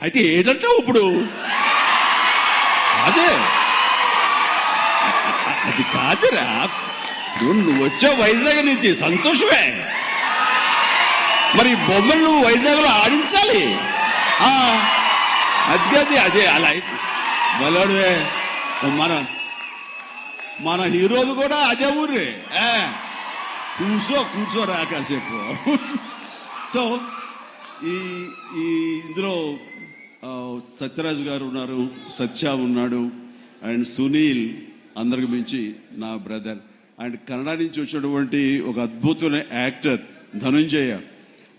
అయితే ఏంటంటే ఇప్పుడు అదే అది కాదురా, నువ్వు వచ్చావు వైజాగ్ నుంచి, సంతోషమే. మరి బొమ్మలు నువ్వు వైజాగ్లో ఆడించాలి. అది అదే అలా బలాడువే. మన హీరోలు కూడా అదే ఊరే. కూర్చోరా కాసేపు. సో ఈ ఇందులో సత్యరాజు గారు ఉన్నారు, సత్య ఉన్నాడు, అండ్ సునీల్, అందరికి మించి నా బ్రదర్. అండ్ కన్నడ నుంచి వచ్చినటువంటి ఒక అద్భుతమైన యాక్టర్ ధనుంజయ.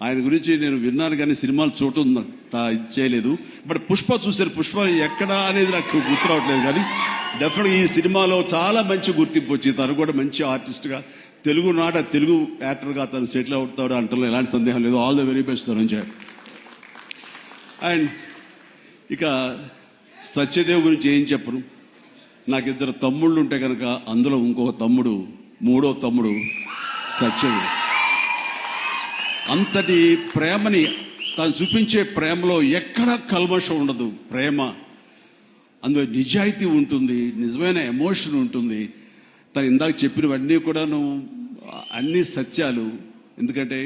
ఆయన గురించి నేను విన్నాను కానీ సినిమాలు చూడటం ఇది చేయలేదు. బట్ పుష్ప చూశాను. పుష్ప ఎక్కడ అనేది నాకు గుర్తు రావట్లేదు, కానీ డెఫినెట్గా ఈ సినిమాలో చాలా మంచి గుర్తింపు వచ్చింది. తను కూడా మంచి ఆర్టిస్ట్గా, తెలుగు యాక్టర్గా తను సెటిల్ అవుతాడు అంటలో ఎలాంటి సందేహం లేదు. All the very best Dhananjaya. అండ్ ఇక సత్యదేవ్ గురించి ఏం చెప్పను. నాకు 2 తమ్ముళ్ళు ఉంటే కనుక అందులో ఇంకొక తమ్ముడు, 3వ తమ్ముడు సత్యదేవ్. అంతటి ప్రేమని తను చూపించే ప్రేమలో ఎక్కడ కల్మషం ఉండదు. ప్రేమ అందులో నిజాయితీ ఉంటుంది, నిజమైన ఎమోషన్ ఉంటుంది. తను ఇందాక చెప్పినవన్నీ కూడాను అన్ని సత్యాలు. ఎందుకంటే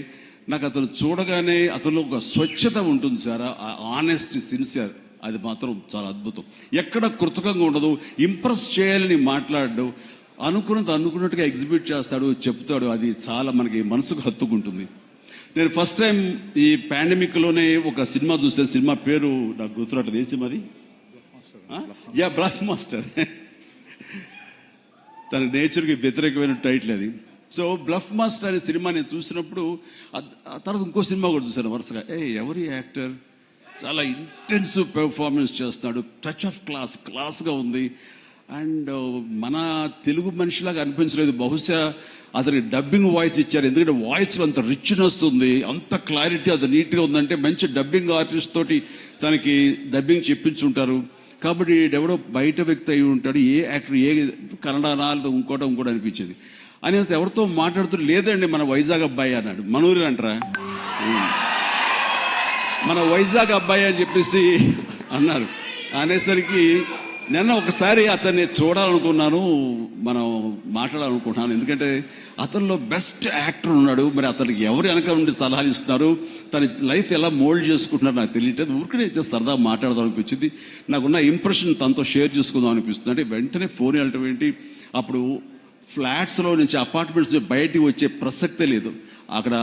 నాకు అతను చూడగానే అతనిలో ఒక స్వచ్ఛత ఉంటుంది సార్, ఆనెస్ట్, సిన్సియర్. అది మాత్రం చాలా అద్భుతం. ఎక్కడ కృతకంగా ఉండదు, ఇంప్రెస్ చేయాలని మాట్లాడు, అనుకున్నట్టుగా ఎగ్జిబిట్ చేస్తాడు, చెప్తాడు. అది చాలా మనకి మనసుకు హత్తుకుంటుంది. నేను ఫస్ట్ టైం ఈ పాండమిక్లోనే ఒక సినిమా చూసాను. సినిమా పేరు నాకు గుర్తురావట్లేదు. ఏ సినిమా అది? Bluff master. తన నేచర్కి వ్యతిరేకమైన టైటిల్ అది. సో బ్లఫ్ మాస్టర్ అనే సినిమా నేను చూసినప్పుడు తర్వాత ఇంకో సినిమా కూడా చూశాను వరుసగా. ఎవరి యాక్టర్ చాలా ఇంటెన్సివ్ పెర్ఫార్మెన్స్ చేస్తున్నాడు, టచ్ ఆఫ్ క్లాస్గా ఉంది. అండ్ మన తెలుగు మనిషిలాగా అనిపించలేదు. బహుశా అతనికి డబ్బింగ్ వాయిస్ ఇచ్చారు, ఎందుకంటే వాయిస్లో అంత రిచ్నెస్ ఉంది, అంత క్లారిటీ, అది నీట్గా ఉందంటే మంచి డబ్బింగ్ ఆర్టిస్ట్ తోటి తనకి డబ్బింగ్ చెప్పించుంటారు. కాబట్టి ఎవడో బయట వ్యక్తి అయి ఉంటాడు. ఏ యాక్టర్, ఏ కన్నడ ఇంకోటి అనిపించేది. అని ఎవరితో మాట్లాడుతూ, లేదండి మన వైజాగ్ అబ్బాయి అన్నాడు. మనూరు అంటారా, మన వైజాగ్ అబ్బాయి అని చెప్పేసి అన్నారు. అనేసరికి నిన్న ఒకసారి అతన్ని చూడాలనుకున్నాను, మనం మాట్లాడాలనుకుంటున్నాను. ఎందుకంటే అతనిలో బెస్ట్ యాక్టర్ ఉన్నాడు. మరి అతనికి ఎవరు వెనక నుండి సలహాలు ఇస్తున్నారు, తన లైఫ్ ఎలా మోల్డ్ చేసుకుంటున్నారు నాకు తెలియట్లేదు. ఊరికనే సరదా మాట్లాడదాం అనిపించింది. నాకున్న ఇంప్రెషన్ తనతో షేర్ చేసుకుందాం అనిపిస్తుంది. అంటే వెంటనే ఫోన్ వెళ్ళటం ఏంటి, అప్పుడు ఫ్లాట్స్లో నుంచి, అపార్ట్మెంట్స్ నుంచి బయటికి వచ్చే ప్రసక్తే లేదు. అక్కడ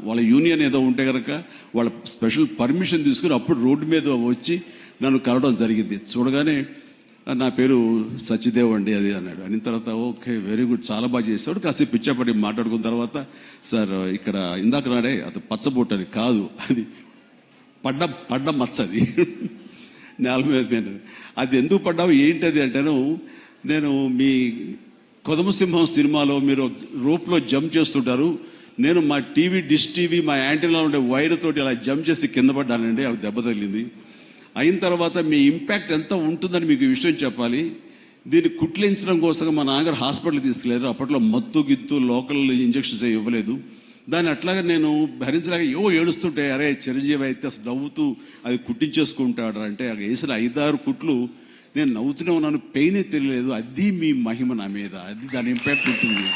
వాళ్ళ యూనియన్ ఏదో ఉంటే కనుక వాళ్ళ స్పెషల్ పర్మిషన్ తీసుకుని అప్పుడు రోడ్డు మీద వచ్చి నన్ను కలవడం జరిగింది. చూడగానే నా పేరు సత్యదేవ్ అండి అది అన్నాడు. అయిన తర్వాత ఓకే వెరీ గుడ్, చాలా బాగా చేస్తాడు. కాసేపు పిచ్చాపడి మాట్లాడుకున్న తర్వాత, సార్ ఇక్కడ ఇందాక నాడే అది పచ్చబొట్టు, అది కాదు, అది పడ్డ మచ్చ, అది నేల మీద. అది ఎందుకు పడ్డావు ఏంటది అంటాను. నేను మీ కొదమసింహం సినిమాలో మీరు రోప్లో జంప్ చేస్తుంటారు, నేను మా డిష్ టీవీ మా యాంటీనాలో ఉండే వైర్ తోటి అలా జంప్ చేసి కింద పడ్డానండి, అవి దెబ్బ తగిలింది. అయిన తర్వాత మీ ఇంపాక్ట్ ఎంత ఉంటుందని మీకు విషయం చెప్పాలి. దీన్ని కుట్లించడం కోసం మా నాన్నగారు హాస్పిటల్ తీసుకెళ్ళారు. అప్పట్లో మత్తు గిత్తు లోకల్ ఇంజక్షన్స్ ఇవ్వలేదు. దాన్ని అట్లాగే నేను భరించలేక ఏడుస్తుంటే, అరే చిరంజీవి అయితే అసలు నవ్వుతూ అది కుట్టించేసుకుంటాడు అంటే, అది వేసిన 5-6 కుట్లు నేను నవ్వుతూనే ఉన్నాను, పెయినే తెలియలేదు. అది మీ మహిమ నా మీద, అది దాని ఇంపాక్ట్ ఉంటుంది.